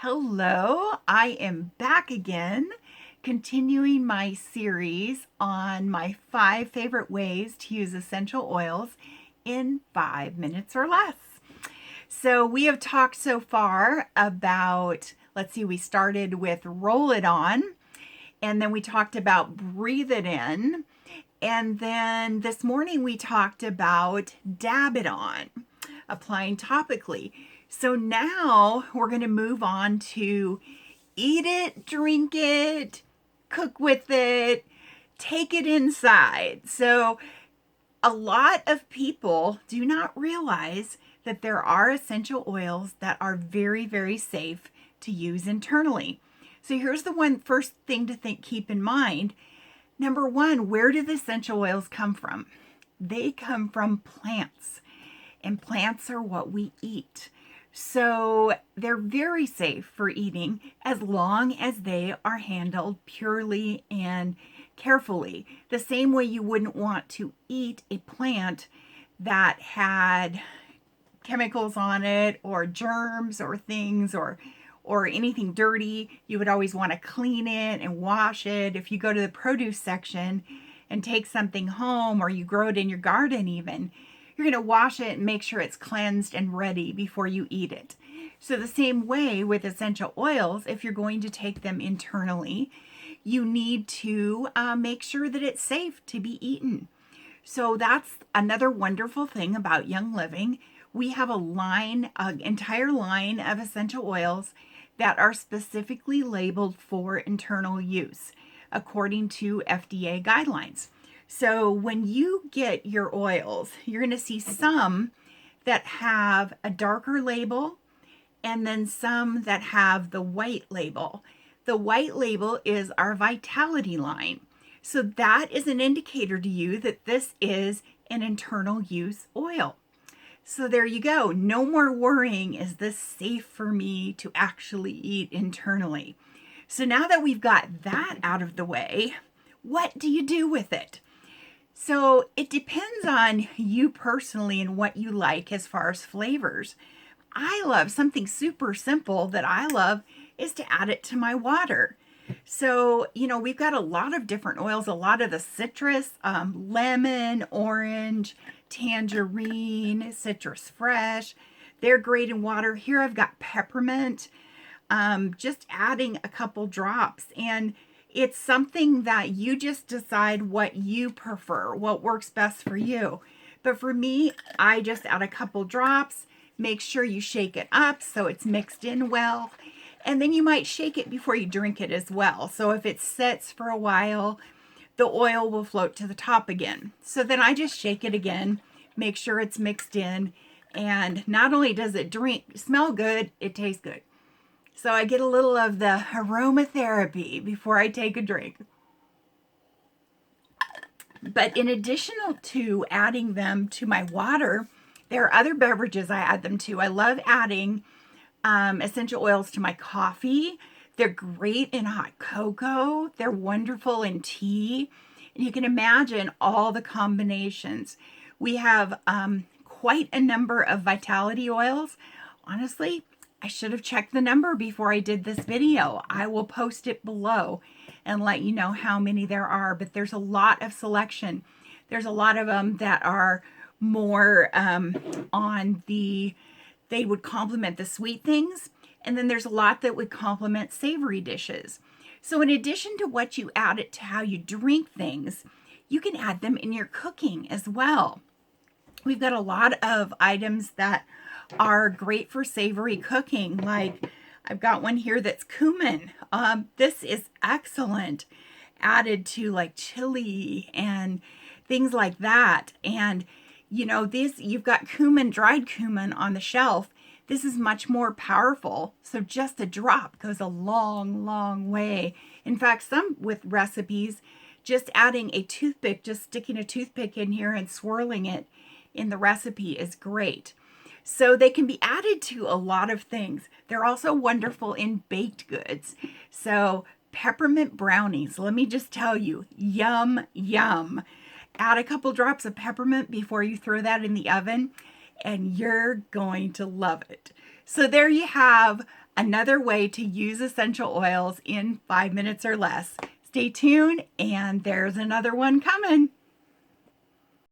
Hello, I am back again, continuing my series on my 5 favorite ways to use essential oils in 5 minutes or less. So, we have talked so far about, we started with roll it on, and then we talked about breathe it in, and then this morning we talked about dab it on, applying topically. So now we're going to move on to eat it, drink it, cook with it, take it inside. So a lot of people do not realize that there are essential oils that are very, very safe to use internally. So here's the first thing to keep in mind. Number one, where do the essential oils come from? They come from plants, and plants are what we eat. So they're very safe for eating as long as they are handled purely and carefully. The same way you wouldn't want to eat a plant that had chemicals on it or germs or things or anything dirty. You would always want to clean it and wash it. If you go to the produce section and take something home, or you grow it in your garden even, you're going to wash it and make sure it's cleansed and ready before you eat it. So the same way with essential oils, if you're going to take them internally, you need to make sure that it's safe to be eaten. So that's another wonderful thing about Young Living. We have an entire line of essential oils that are specifically labeled for internal use according to FDA guidelines. So when you get your oils, you're going to see some that have a darker label and then some that have the white label. The white label is our Vitality line. So that is an indicator to you that this is an internal use oil. So there you go. No more worrying, is this safe for me to actually eat internally? So now that we've got that out of the way, what do you do with it? So it depends on you personally and what you like as far as flavors. I love something super simple that I love is to add it to my water. So, we've got a lot of different oils, a lot of the citrus, lemon, orange, tangerine, citrus fresh. They're great in water. Here I've got peppermint, just adding a couple drops. And it's something that you just decide what you prefer, what works best for you. But for me, I just add a couple drops. Make sure you shake it up so it's mixed in well. And then you might shake it before you drink it as well. So if it sits for a while, the oil will float to the top again. So then I just shake it again, make sure it's mixed in. And not only does it smell good, it tastes good. So I get a little of the aromatherapy before I take a drink. But in addition to adding them to my water, there are other beverages I add them to. I love adding essential oils to my coffee. They're great in hot cocoa. They're wonderful in tea. And you can imagine all the combinations. We have quite a number of vitality oils. Honestly, I should have checked the number before I did this video. I will post it below and let you know how many there are, but there's a lot of selection. There's a lot of them that are more they would complement the sweet things, and then there's a lot that would complement savory dishes. So in addition to what you add it to how you drink things, you can add them in your cooking as well. We've got a lot of items that are great for savory cooking. Like I've got one here that's cumin. This is excellent added to like chili and things like that. And you've got cumin, dried cumin on the shelf. This is much more powerful. So just a drop goes a long, long way. In fact, some with recipes, just adding a toothpick, just sticking a toothpick in here and swirling it in the recipe is great. So they can be added to a lot of things. They're also wonderful in baked goods. So peppermint brownies, let me just tell you, yum, yum. Add a couple drops of peppermint before you throw that in the oven, and you're going to love it. So there you have another way to use essential oils in 5 minutes or less. Stay tuned, and there's another one coming.